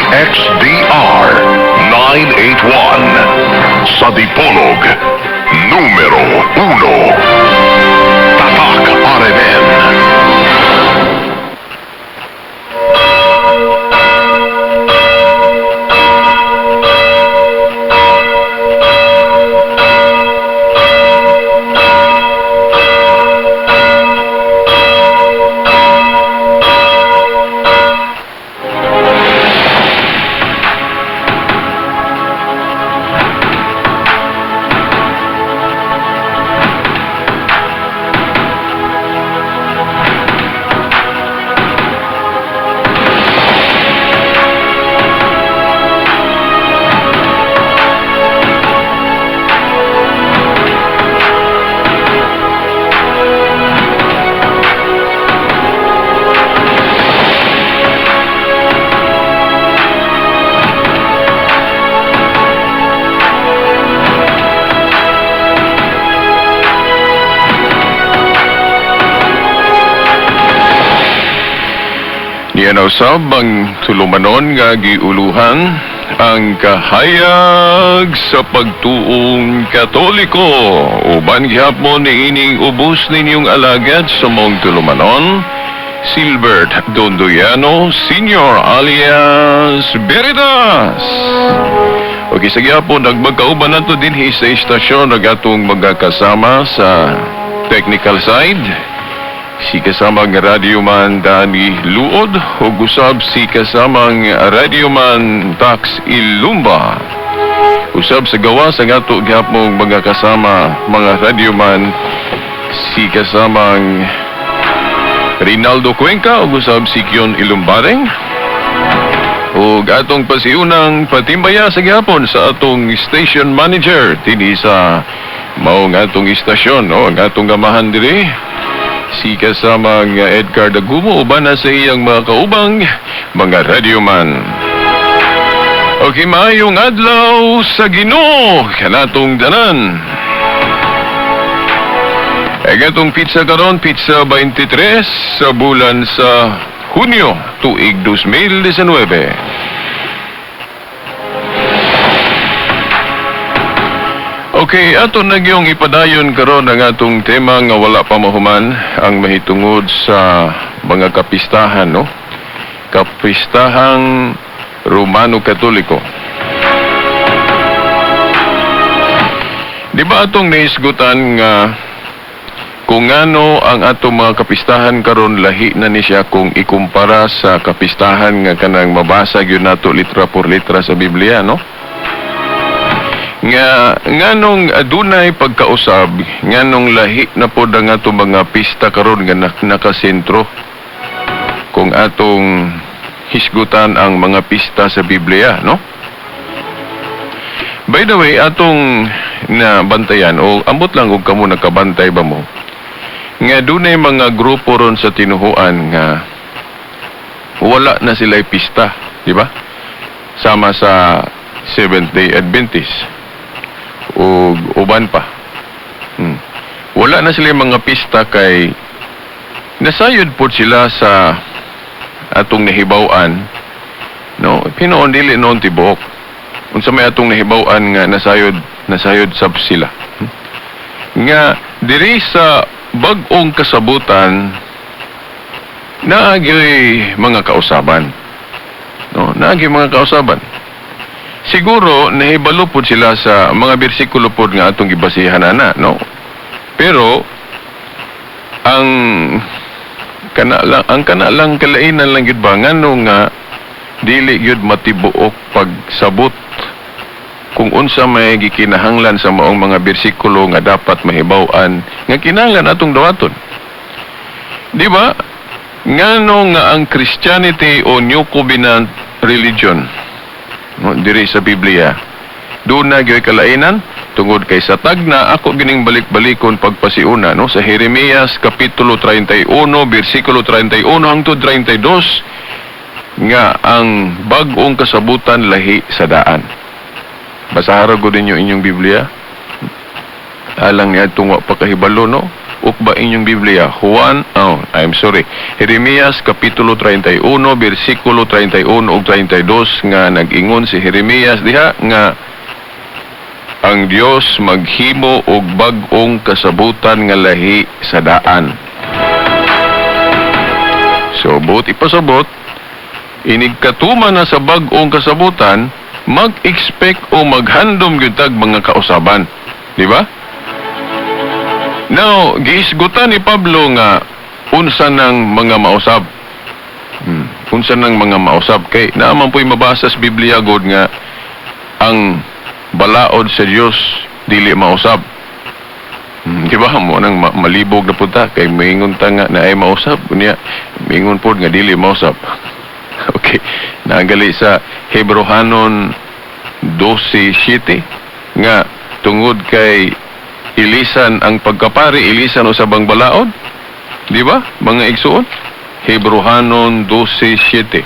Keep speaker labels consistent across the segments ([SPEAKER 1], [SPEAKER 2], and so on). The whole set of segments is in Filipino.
[SPEAKER 1] XDR 981 sa Dipolog, numero 1. Tatak RMN. Yan usab ang tulumanon nga giuluhan ang kahayag sa pagtuong Katoliko. Uban gihapon ni ining ubos ninyong alagad sa mong tulumanon, Silbert Dondoyano Sr. alias Veritas. Okay, sa gihapon nagmagkauban nato dinhi sa istasyon nagatong magkakasama sa technical side. Si kasamang radyoman Dani Luod o usab si kasamang radyoman Tax Ilumba. Usab sa gawas ang ato gihapong mga kasama mga radyoman si kasamang Rinaldo Cuenca o usab si Kion Ilumbareng. O atong pasiunang patimbaya sa gihapon sa atong station manager dinhi sa maong atong istasyon, no? Ang atong gamahan diri si kasamang Edgar Dagumo uban na sa iyang mga kaubang mga radyoman. Okay, maayong adlaw sa Ginoo kanatong tanan. Agatong pizza karon, pizza 23 sa bulan sa Hunyo tuig 2019. Okay, ato nagyong ipadayon karon ang atong tema nga wala pa mahuman ang mahitungod sa mga kapistahan, no? Kapistahang Romano Katoliko. Di ba atong naisgutan nga kung ano ang atong mga kapistahan karon lahi na ni siya kung ikumpara sa kapistahan nga kanang mabasa gyud nato litra por litra sa Biblia, no? Nganong adunay pagkausab, nganong lahi na pod ang atong mga pista karon nga nakasentro kung atong hisgutan ang mga pista sa Biblia, no? By the way, atong nabantayan o ambot lang og kamo nakabantay ba mo nga dunay mga grupo ron sa tinuhuan nga wala na sila'y pista, di ba? Sama sa Seventh-day Adventist o uban pa. Wala na sila mga pista kay nasayod po sila sa atong nahibaw-an, no? Pinoon dili noon tibuok. Unsa may atong nahibaw-an nga nasayod sab sila. Nga diri sa bag-ong kasabutan naagi mga kausaban. No, naagi mga kausaban. Siguro nahibalo po sila sa mga bersikulo po nga atong gibasihan ana, no? Pero ang kana lang kalainan lang gid ba ngano nga dili gyud matibuok pagsabot kung unsa may gikinahanglan sa maong mga bersikulo nga dapat mahibaw-an nga kinahanglan atong dawaton. Di ba? Ngano nga ang Christianity o New Covenant religion, no, diri sa Biblia, doon na gyoy kalainan tungod kay sa tagna ako gining balik-balikon pagpasiuna, no, sa Jeremias kapitulo 31 bersikulo 31 hangtod 32 nga ang bag-ong kasabutan lahi sa daan. Basahan ko ninyo inyong Biblia alang niya tungo pagkahibalo, no? ukba inyong Biblia. Jeremias Kapitulo 31, versikulo 31 ug 32 nga nag-ingon si Jeremias diha nga ang Dios maghimo og bag-ong kasabutan nga lahi sa daan. So, buot ipasabot, inigkatuman na sa bag-ong kasabutan, mag-expect o maghandom gyud tag mga kausaban. Di ba? Now, giisgutan ni Pablo nga unsa ng mga mausab. Unsa ng mga mausab kay naaman po'y mabasa sa Biblia god nga ang balaod sa Dios dili mausab. Di ba mo nang malibog na punta kay maingon ta nga na ay mausab unya maingon pod nga dili mausab. Okay, nagali sa Hebrohanon 12:7 nga tungod kay ilisan ang pagkapari, ilisan usabang balaod. Di ba? Mga igsuon. Hebrohanon 12:7.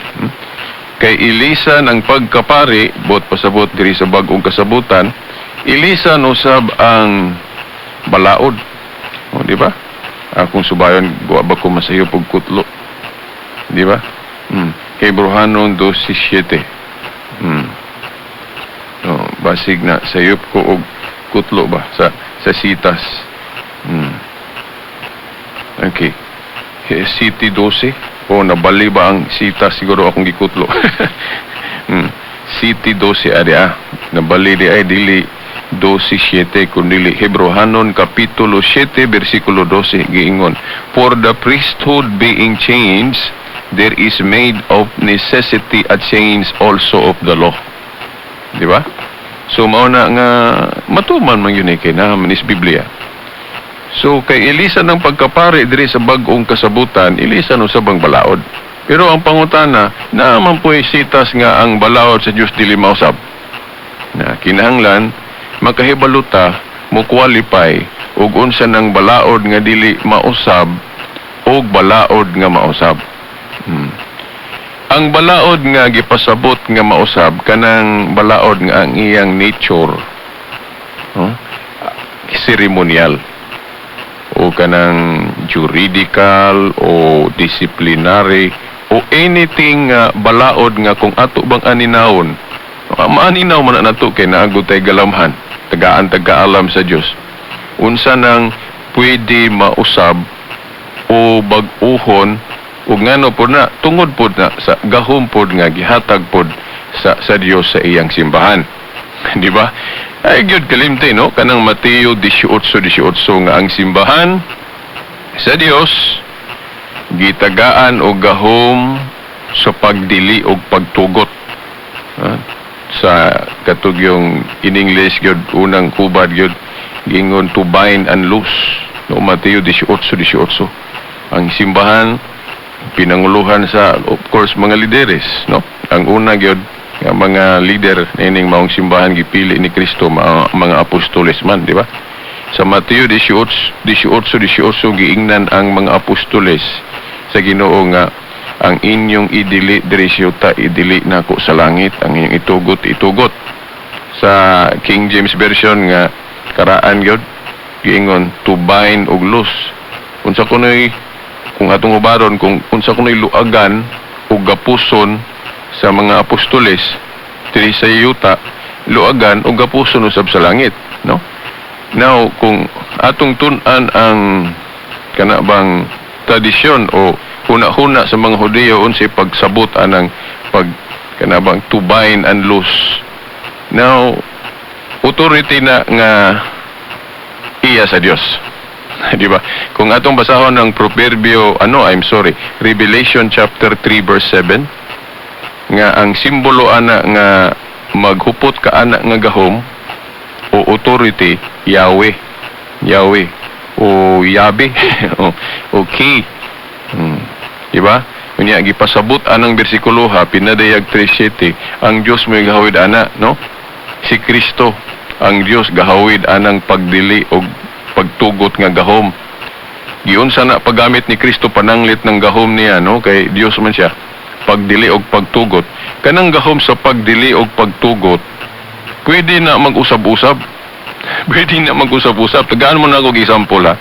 [SPEAKER 1] Kay ilisan ang pagkapari, bot pasabot diri sa bag-ong kasabutan, ilisan usab ang balaod. O, di ba? Akong subayon, buwa ba ko masayop og kutlo? Di ba? Hebrohanon 12:7. Basig na sayop ko og kutlo ba sa sitas. Okay. City 12. O nabali ba ang sitas siguro akong gikutlo. City 12 ari nabali di ay dili 12:7 kundi Hebrohanon Kapitulo 7 versikulo 12 giingon, for the priesthood being changed, there is made of necessity a change also of the law. Di ba? So mao na nga matuman man yun kay naman is Biblia. So kay ilisan ng pagkapari diri sa bag-ong kasabutan, ilisan usab ang balaod. Pero ang pangutana, naaman po'y sitas nga ang balaod sa Dios dili mausab. Na kinahanglan makahibaluta mo qualify ug unsa ng balaod nga dili mausab ug balaod nga mausab. Ang balaod nga gipasabot nga mausab kanang balaod nga ang iyang nature ceremonial o kanang juridical o disciplinary o anything nga balaod nga kung ato bang aninawon maaninaw man na nato kay naagod tay galamhan tagaan taga-alam sa Dios unsa nang pwede mausab o bag-uhon ug ngano pod na tungod pod na sa gahom pod nga gihatag pod sa Dios sa iyang simbahan. Di ba? Ay gyud kalimtay no kanang Mateo 18:18 nga ang simbahan sa Dios gitagaan og gahom sa pagdili og pagtugot. Sa katugyong in English gyud unang hubad gyud gingon to bind and loose no Mateo 18:18. Ang simbahan pinanguluhan sa of course mga lideres no ang una gyud nga mga leader nining maong simbahan gipili ni Kristo mga apostoles man di ba sa Mateo 18:18 giingnan ang mga apostoles sa Ginoo nga ang inyong idili diri ta idili nako sa langit ang inyong itugot sa King James version nga karaan gyud giingon to bind og loose unsa kunoy kung atong ubaron kung unsa kunoy luagan o gapuson sa mga apostoles diri sa yuta luagan o gapuson usab sa langit no now kung atong tun-an ang kana bang tradisyon o huna-huna sa mga Hudiyo unsay pagsabot anang pag kana bang to bind and loose now authority na nga iya sa Dios. Di ba? Kung atong basahon ng proverbio, Revelation chapter 3 verse 7, nga ang simbolo ana nga maghupot ka ana nga gahom o authority, Yahweh. Yahweh. O Yabe. o Key. Di ba? Kunya, gipasabot anang bersikulo ha, pinadayag 3:7, ang Diyos may gahawid ana, no? Si Kristo, ang Diyos gahawid anang pagdili o pagtugot nga gahom. Giunsa na paggamit ni Kristo pananglit ng gahom niya no kay Dios man siya pagdili og pagtugot. Kanang gahom sa pagdili og pagtugot pwede na mag-usab-usab. Pwede na mag-usab-usab. Tagaan mo na ako example ha.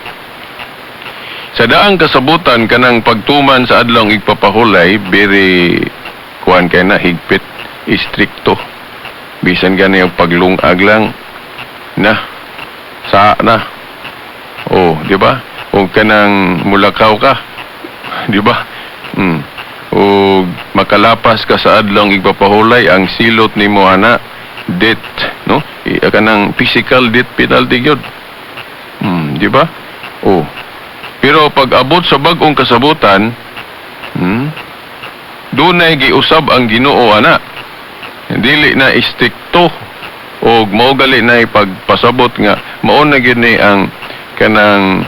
[SPEAKER 1] Sa daang kasabutan kanang pagtuman sa adlaw igpapahulay, very kuan kay na higpit, istrikto. Bisan gani yung paglungag lang na sa na. Oh, di ba? O kanang mulakaw ka, di ba? O makalapas ka sa adlaw igpapahulay, ang silot nimo ana death, no? Kanang physical death penalty gyud. Di ba? Oh. Pero pag abot sa bag-ong kasabutan, dunay giusab ang Ginoo ana. Dili na istikto o mao gali na ipagpasabot nga mao na gyud ni ang kanang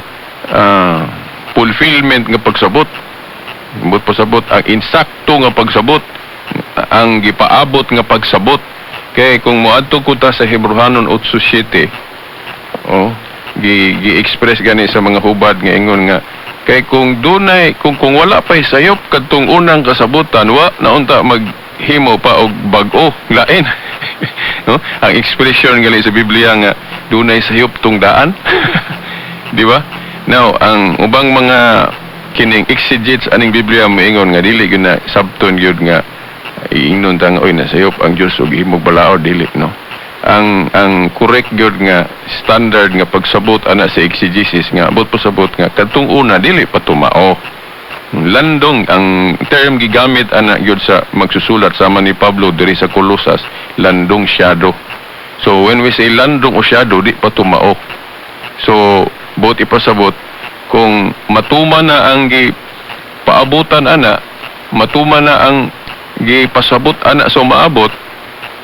[SPEAKER 1] fulfillment nga pagsabot. Ambot pasabot ang insakto nga pagsabot, ang gipaabot nga pagsabot. Kay kung moadto ko ta sa Hebrehanon 8:7, gi-express gani sa mga hubad nga ingon nga kay kung dunay kung wala pay sayop kadtong unang kasabutan wa naunta maghimo pa og bag-o lain. No, ang expression gali sa Biblia nga dunay sayop tong daan. Di ba? Now ang ubang mga kining exegetes aning Biblia moingon nga dili gyud na sabton gyud nga ingnon tang oy nasayop ang Dios og himog balaod, dili, no. Ang correct gyud nga standard nga pagsabot ana sa exegesis nga abot pasabot nga kadtong una dili pa tumao. Landong ang term gigamit ana gyud sa magsusulat sama ni Pablo diri sa Colosas, landong shadow. So when we say landong o shadow, di pa tumao. So bot ipasabot kung matuma na ang gipaabutan ana, matuma na ang gipasabot ana so maabot,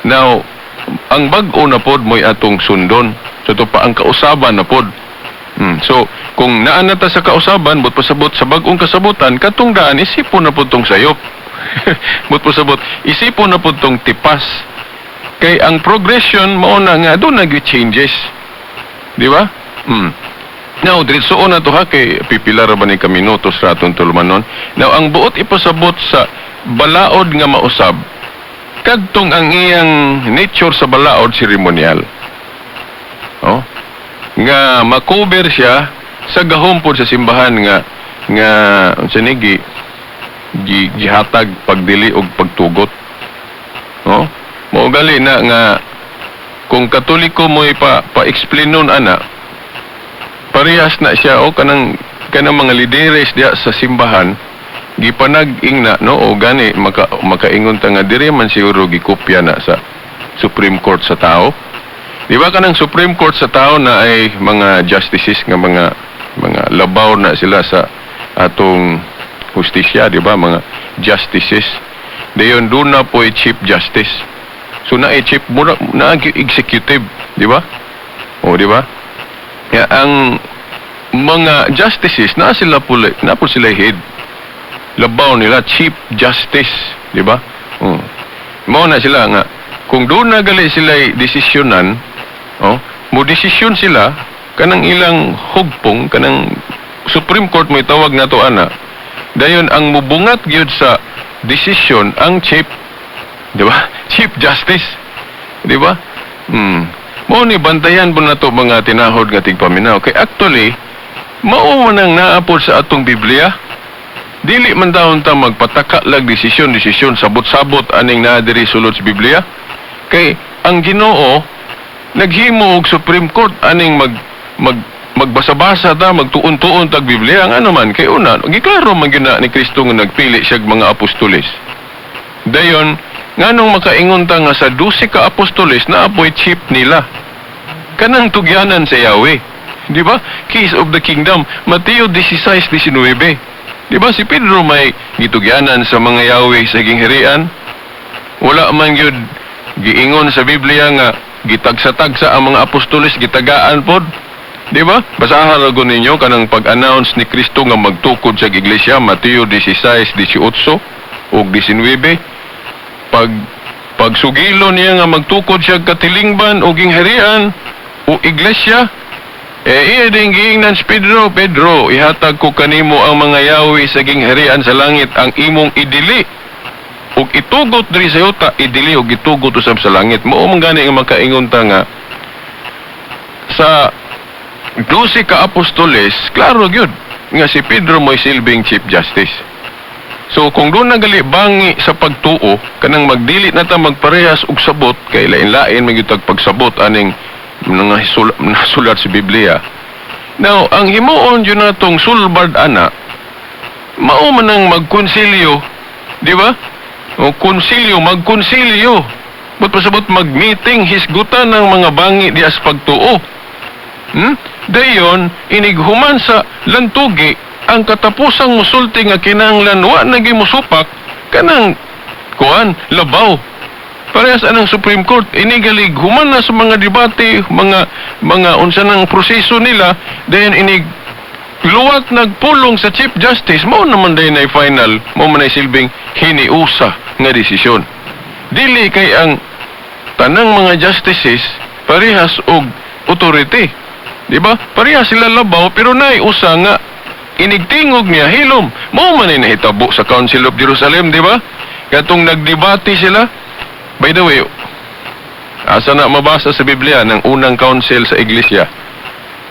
[SPEAKER 1] now ang bag-o na pod mo'y atong sundon. So ito pa ang kausaban na pod. So kung naan na ta sa kausaban, bot pasabot sa bag-ong kasabutan, katong daan isipon na pod tong sayop. Bot pasabot isipon na pod tong tipas. Kay ang progression mao na nga doon nag-changes. Di ba? Now, diretsoon na to ha, kay pipila ra ba ni kaminotos ra atong tulumanon. Now, ang buot ipasabot sa balaod nga mausab, kadtong ang iyang nature sa balaod ceremonial. Oh? Nga makover siya sa gahom pod sa simbahan nga unsa ni gihatag pagdili og pagtugot. Oh? Mao gali na nga kung Katoliko mo pa-explainon ana, parehas na siya o kanang mga lideres diya sa simbahan gipanag-ing na, no, o gani makaingon ta nga diri man siguro gikopya na sa Supreme Court sa tao. Di ba kanang Supreme Court sa tao na ay mga justices nga mga labaw na sila sa atong hustisya, di ba, mga justices. Dayon doon na po Chief Justice. So na chief na executive, di ba? O di ba? Ya ang mga justices na po sila head. Labaw nila Chief Justice, di ba? Mao na sila nga kung doon na gali sila desisyonan, mo desisyon sila kanang ilang hugpong kanang Supreme Court mo itawag na to ana. Dayon ang mubungat gyud sa desisyon ang Chief, di ba? Chief Justice, di ba? Mao ni bantayan po na to mga tinahod nga tigpaminaw. Kay actually mao man ang naapod sa atong Biblia. Dili man daw ta magpataka lag desisyon sabot-sabot aning naa diri sulod sa Biblia. Kay ang Ginoo naghimo og Supreme Court aning magbasa-basa ta, magtuon-tuon tag Biblia. Ang ano man kay una giklaro man gyud ni Kristo nga nagpili siya mga apostoles. Dayon nganong makaingon ta nga sa 12 ka apostoles na apoy chief nila kanang tugyanan sa Yahweh, di ba? Keys of the Kingdom, Mateo 16:19. Di ba si Pedro may gitugyanan sa mga Yahweh sa ginghirian? Wala man gyud giingon sa Biblia nga gitagsa-tagsa ang mga apostoles gitagaan pod. Di ba? Basahan ra gud ninyo kanang pag-announce ni Kristo nga magtukod sa iglesia, Mateo 16:18 ug 19. Pagsugilo niya nga magtukod siya katilingban o gingharian o iglesia, iya din giingnan si Pedro, ihatag ko kanimo ang mga Yahweh sa gingharian sa langit ang imong idili ug itugot diri sa yuta, idili ug itugot usab sa langit. Mao man gani nga makaingon ta nga sa 12 ka apostoles, klaro gyud nga si Pedro mo'y silbing Chief Justice. So kung doon nagali bangi sa pagtuo kanang magdili na ta magparehas og sabot kay lain-lain magyutag pagsabot aning mga nasulat sa Biblia. Now, ang himuon yun natong sulbad ana, mao man ang magkonsilyo, di ba? O konsilyo, magkonsilyo. Ba't pasabot mag-meeting, hisgutan ng mga bangi di as pagtuo. Dayon, inighuman sa lantugi, ang katapusang musulti nga kinahanglan wa nagi musupak, kanang, labaw. Parehas anang Supreme Court, inigalig, human na sa mga debate, mga unsa ng proseso nila, dayon inig, luwat nagpulong sa Chief Justice, mao naman dayon na final, mao man ay silbing hiniusa nga desisyon. Dili kay ang tanang mga justices parehas og authority. Di ba? Parehas sila labaw pero naay usa nga inigtingog niya hilom. Mao man ay nahitabo sa Council of Jerusalem, di ba? Katong nagdebate sila. By the way, asa na mabasa sa Biblia ng unang council sa iglesia?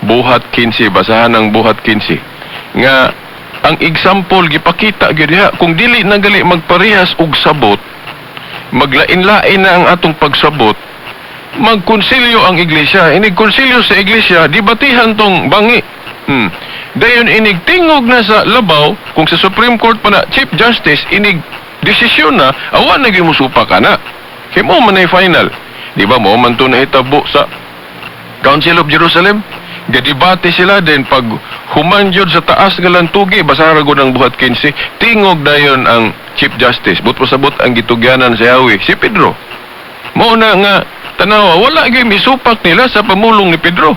[SPEAKER 1] Buhat 15, basahan ng Buhat 15. Nga ang example gipakita gyud diha kung dili nagali magparehas og sabot, maglain-lain na ang atong pagsabot, magkonsilyo ang iglesia. Inig konsilyo sa iglesia, dibatihan tong bangi. Dayon inig tingog na sa labaw, kung sa Supreme Court pa na Chief Justice, inig desisyon na, awan na gimusupa ka na. Kaya mo man ay final. Di ba mo man to nahitabo sa Council of Jerusalem? Gadibate sila din pag humanjod sa taas nga lantugi, basa ra gud ang Buhat 15, tingog dayon ang Chief Justice. But pasabot ang gitugyanan sa Yahweh, si Pedro. Mao na nga tanawa, wala gyud misupak nila sa pamulong ni Pedro.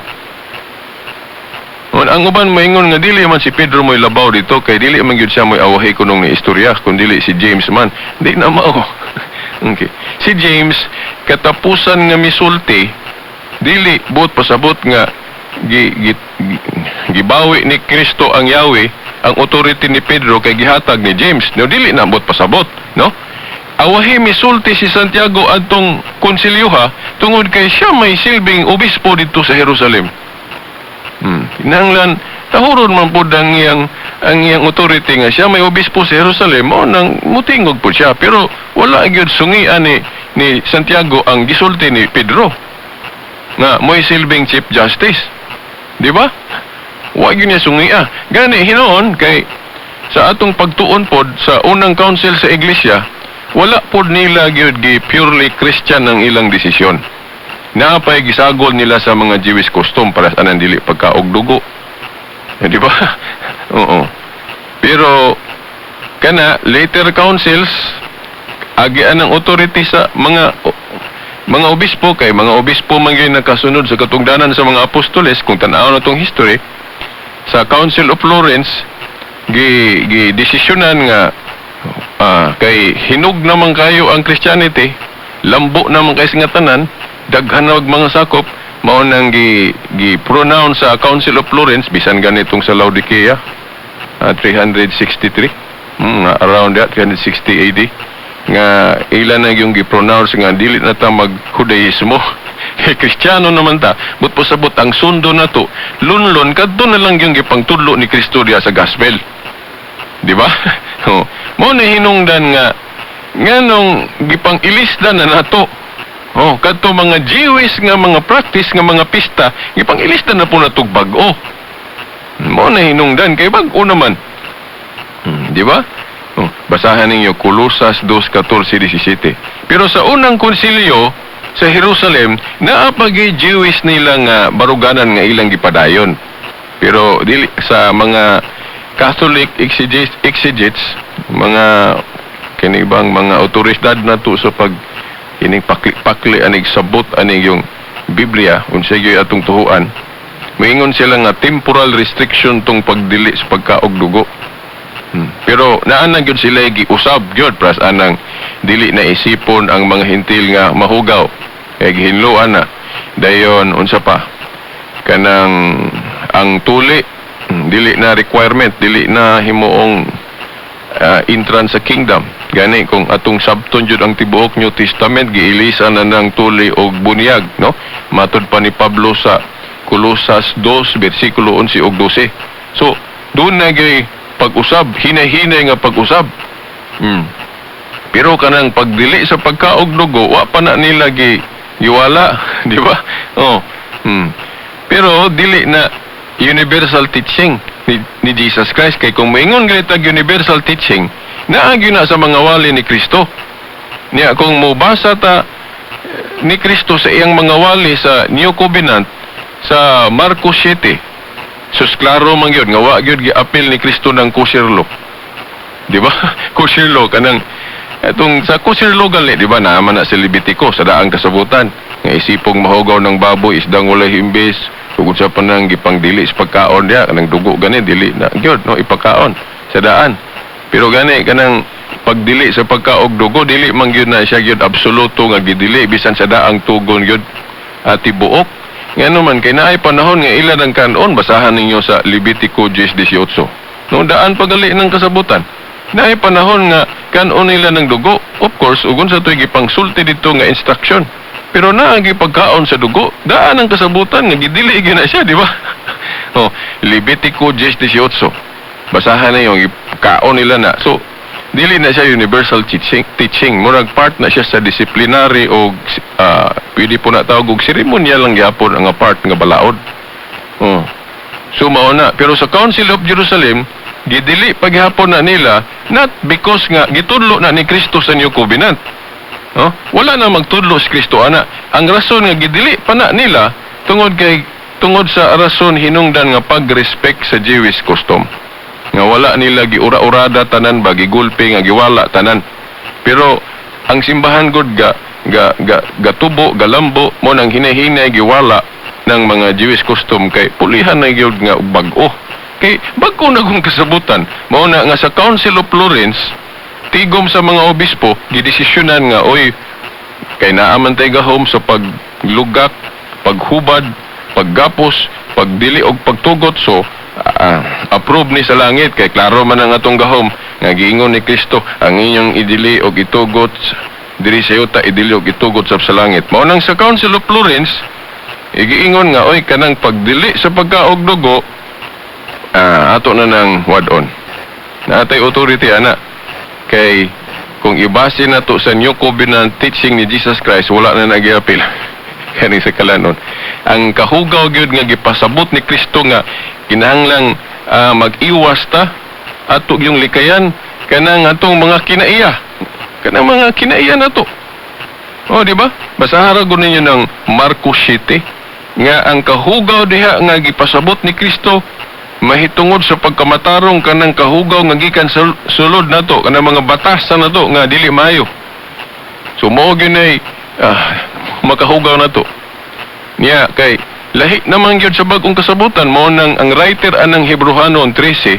[SPEAKER 1] Ang uban maingon nga dili man si Pedro mo'y labaw dito, kay dili man gyud siya mo'y awahi kunong ni istorya, kun dili si James man. Di na mao. Okay. Si James, katapusan nga misulti, dili buot pasabot nga gibawi ni Kristo ang Yahweh, ang authority ni Pedro kay gihatag ni James. No, dili na buot pasabot, no? Awahi misulti si Santiago adtong konsilyoha tungod kay siya may silbing obispo dito sa Jerusalem. Nanglan tahuron man pud ang iyang authority nga siya may obispo sa Jerusalem, mo nang mutingog po siya, pero wala gyud sungian ni Santiago ang gisulti ni Pedro nga mo'y silbing Chief Justice, di ba? Wa gyud niya sungia. Gani hinoon kay sa atong pagtuon pod sa unang council sa iglesia, wala pod nila gyud gi purely Christian ang ilang desisyon. Napay gisagol nila sa mga Jewish custom para sa anang dili pagkaog-dugo. Di ba? Oo. Pero kana later councils agian ng authority sa mga obispo, kay mga obispo man gyud nakasunod sa katungdanan sa mga apostoles. Kung tan-aw na tong history sa Council of Florence, gi desisyonan nga kay hinog naman kayo ang Christianity, lambo naman kay singatanan, daghan na mga sakop, mao nang gi-pronounce sa Council of Florence bisan ganitong sa Laodicea 363, around that 360 AD, nga ilan na yung gi-pronounce nga dili na ta mag-Judaismo. Kristiyano naman ta, but pasabot ang sundo na to, lunlon kadto na lang yung gipangtudlo ni Kristo diya sa gospel. Di ba? Mao na hinungdan nga nganong gipang-ilisdan na nato. Kadto mga Jewish nga mga practice nga mga pista, gipang-ilisdan na po natog bag-o. Mao na hinungdan kay bag-o naman. Di ba? Basahan ninyo Colosas 2:14-17. Pero sa unang konsilyo sa Jerusalem, naapagi Jewish nila nga baruganan nga ilang gipadayon. Pero dili sa mga Catholic exegetes, mga kinibang mga otoridad na to sa pag ining pakli anig sabot anig yung Biblia unsay gyud atong tuhuan, moingon sila nga temporal restriction tong pagdili sa pagkaog-dugo. Pero naan na gyud sila giusab gyud pras anang dili na isipon ang mga hintil nga mahugaw kay gihinluan na dayon unsa pa kanang ang tuli dili na requirement, dili na himuong entrance sa kingdom. Gani kung atong sabton jud ang tibuok New Testament, giilisan na ng tuli og bunyag, no? Matud pa ni Pablo sa Colosas 2 bersikulo 11 ug 12. So doon na gay pag-usab, hinay-hinay nga pag-usab. Pero kanang pagdili sa pagkaog dugo, wa pa na nila giwala, di ba? Oh. Pero dili na universal teaching ni Jesus Christ, kay kung maingon ganitag universal teaching, naagyo na sa mga wali ni Kristo. Niya kung mobasa ta ni Kristo sa iyang mga wali sa New Covenant sa Marcos 7, sus klaro man gyud nga wa gyud gi-apil ni Kristo ng kosher law. Di ba? Kosher law kanang etong sa kosher law gali, di ba, naman na sa Levitico sa daang kasabutan nga isipong mahugaw ng baboy isdang walay himbis tugod sa panang gipangdili sa pagkaon diya kanang dugo gani dili na gyud no ipakaon sa daan. Pero gani kanang pagdili sa pagkaog dugo dili man gyud na siya gyud absoluto nga gidili bisan sa daang tugon gyud tibuok. Ngano man kay naay panahon nga ila ang kanon, basahan ninyo sa Levitico 10:18. No daan pagali ng kasabutan. Naay panahon nga kanon nila ng dugo. Of course, ugon sa tuy gipangsulti dito nga instruction. Pero naagi pagkaon sa dugo, daan ang kasabutan nga gidili gyud na siya, di ba? Oh, Levitico 10:18. Basahan na yung kaon nila na. So, dili na siya universal teaching. Murag part na siya sa disciplinary o pwede po na tawag og seremonyal lang gyapon ang part nga balaod. Oh. So mao na. Pero sa Council of Jerusalem, gidili paghapon na nila not because nga gitudlo na ni Kristo sa New Covenant. Oh? Wala na magtudlo si Kristo ana. Ang rason nga gidili pa na nila tungod sa rason hinungdan nga pag-respect sa Jewish custom. Nga wala nila giura-urada tanan ba gigulpe nga giwala tanan. Pero ang simbahan gud gatubo galambo mo nang hinahinay giwala ng mga Jewish custom kay pulihan na gyud nga bag-o. Kay bag-o na kung kasabutan mao na nga sa Council of Florence tigom sa mga obispo gidesisyonan nga oy kay naaman tay gahom sa paglugak, paghubad, paggapos, pagdili og pagtugot. So approve ni sa langit kay klaro man ang atong gahom nga giingon ni Kristo ang inyong idili og itugot diri sa yuta idili og itugot sa langit. Mao nang sa Council of Florence giingon nga oy kanang pagdili sa pagkaog dugo ato na nang wadon. Natay authority ana kay kung ibase nato sa New Covenant teaching ni Jesus Christ wala na nagiapil kani sa kalanon. Ang kahugaw gyud nga gipasabot ni Kristo nga kinahanglang mag-iwas ta ato yung likayan kanang atong mga kinaiya. Kanang mga kinaiya nato. Oh, di ba? Basahan ra gud ninyo ng Marcos 7 nga ang kahugaw diha nga gipasabot ni Kristo mahitungod sa pagkamatarong kanang kahugaw nga gikan sa sulod nato kanang mga batasan nato nga dili maayo. So mao gyud ay makahugaw nato. Niya kay lahi naman gyud sa bag-ong kasabutan mo nang ang writer anang Hebrehanon 13,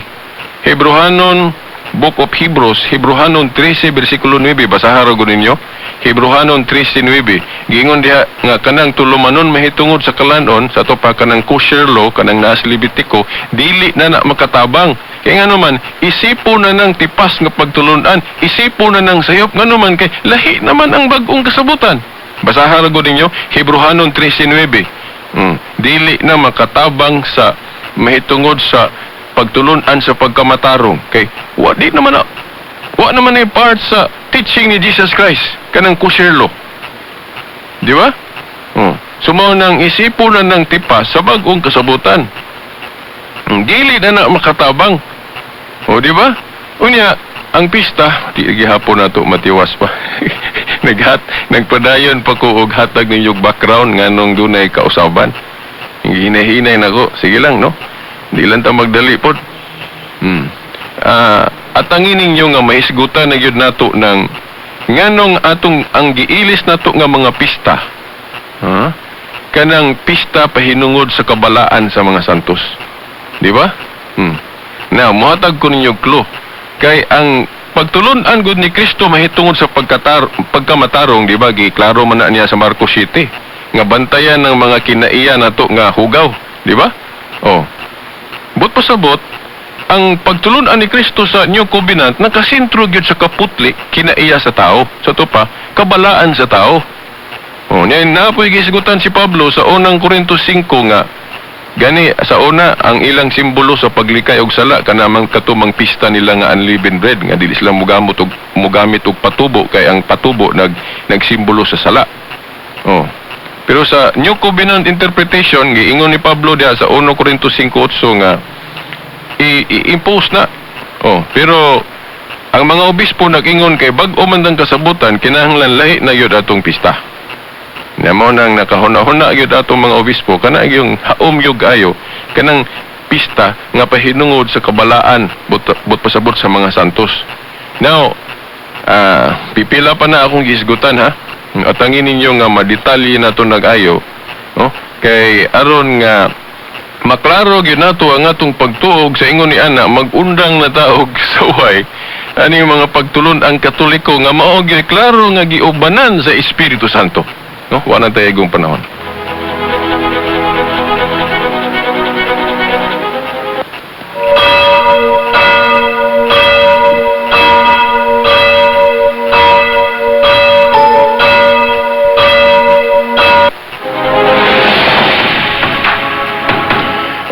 [SPEAKER 1] Hebrehanon Book of Hebrews, Hebrehanon 13 bersikulo 9, basahan ra gud ninyo. Hebrehanon 13:9. Giingon diha nga kanang tulumanon mahitungod sa kalanon sa to pa kanang kosher law kanang naas Levitico dili na makatabang. Kay ngano man isipo na nang tipas nga pagtulunan, isipo na nang sayop ngano man kay lahi naman ang bag-ong kasabutan. Basahan ra gud ninyo Hebrehanon 13:9. Dili na makatabang sa mahitungod sa pagtulunan sa pagkamatarong kay wa naman ay part sa teaching ni Jesus Christ kanang kosher law. Di ba? Sumaw nang isipo na ng tipas sa bag-ong kasabutan. Dili na makatabang. O di ba? Unya ang pista di gihapon nato matiwas pa. Nagpadayon pa ko og hatag ninyong background nganong dunay kausaban. Hinahinay nako. Sige lang no. Di lang ta magdali pod. At ang ininyo nga mahisgutan na yun nato ng nganong atong ang giilis nato nga mga pista. Kanang pista pahinungod sa kabalaan sa mga santos. Di ba? Now, muhatag ko ninyo clue. Kay ang pagtulunan gud ni Kristo mahitungod sa pagkamatarong, di ba? Giklaro man na niya sa Marcos 7 nga bantayan ng mga kinaiya nato nga hugaw, di ba? Oh. But pasabot, ang pagtulunan ni Kristo sa New Covenant nakasentro gyud sa kaputli kinaiya sa tao. Sa to pa, kabalaan sa tao. Oh, niya napoy gisigutan si Pablo sa unang Korinto 5 nga Gani sa una ang ilang simbolo sa paglikay og sala kanamang katumang pista nila nga unleavened bread nga dili sila mugamit og patubo kay ang patubo nagsimbolo sa sala. Oh. Pero sa New Covenant interpretation giingon ni Pablo diha sa 1 Corintios 5:8 nga i-impose na. Oh, pero ang mga obispo nag-ingon kay bag-o man dang kasabutan kinahanglan lahi na gyud atong pista. Namo nang nakahuna-huna gyud atong mga obispo kana yung haom gyud ayo kanang pista nga pahinungod sa kabalaan but pasabot sa mga santos. Now, pipila pa na akong gisgutan ha. At angin ninyo nga madetalye nato nag-ayo, no? Kay aron nga maklaro gyud nato ang atong pagtuog sa ingon ni ana mag-undang na taog saway ani mga pagtulon ang Katoliko nga mao gyud klaro nga giubanan sa Espiritu Santo. No, wala tayong panahon.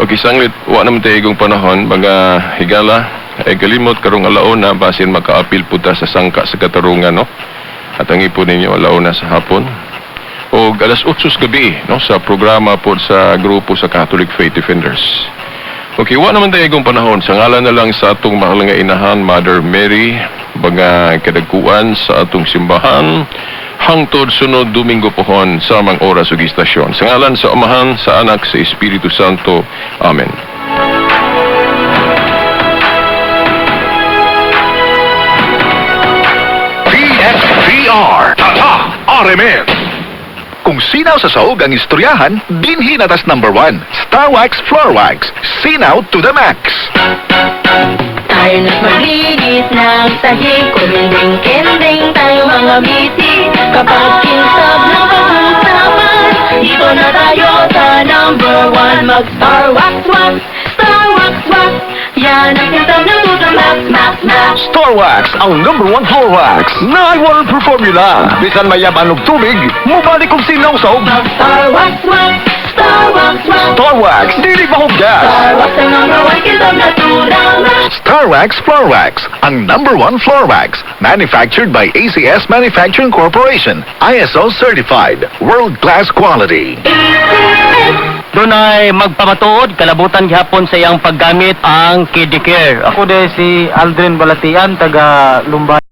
[SPEAKER 1] Okay, sanglit, wala naman tayong panahon, mga higala, ay kalimot karong alaon na basin makaapil po ta sa sangka sa katarungan, no? At ang ipon ninyo alaon na sa hapon. O alas 8 gabi, no, sa programa po sa grupo sa Catholic Faith Defenders. Okay, wala naman tayong panahon. Sa ngalan na lang sa atong mahal nga inahan, Mother Mary, mga kadagkuan sa atong simbahan, hangtod sunod Domingo pohon sa mga oras ug istasyon. Sa ngalan sa Amahan, sa Anak, sa Espiritu Santo. Amen.
[SPEAKER 2] PSPR Tata RMN. Kung sinaw sa sahog ang istoryahan, dinhi natas number 1. Star Wax Floor Wax. Sinaw to the max.
[SPEAKER 3] Tayo na't maglinis ng sahig, kuminding-kinding tayo mga bisig. Kapag kinsab ng pag-usapan, dito na tayo sa number 1. Mag-Star Wax Wax, Star Wax Wax. Yan ang kinsab ng tuta max, max, max.
[SPEAKER 2] Star Wax, ang number 1 floor wax. Na-water per formula. Bisan mayaban og tubig, mubalik kong sinaw sahog.
[SPEAKER 3] Mag-Star Wax Wax, Star Wax Wax.
[SPEAKER 2] Star Wax, dili mahugdas.
[SPEAKER 3] Star Wax ang number 1 kinsab na tuta max.
[SPEAKER 2] Star Wax Floor Wax, ang number 1 floor wax. Manufactured by ACS Manufacturing Corporation. ISO certified. World-class quality.
[SPEAKER 4] Doon ay magpamatuod, kalabutan gihapon sa iyang paggamit ang Kidicare. Ako de si Aldrin Balatian, taga Lumbay.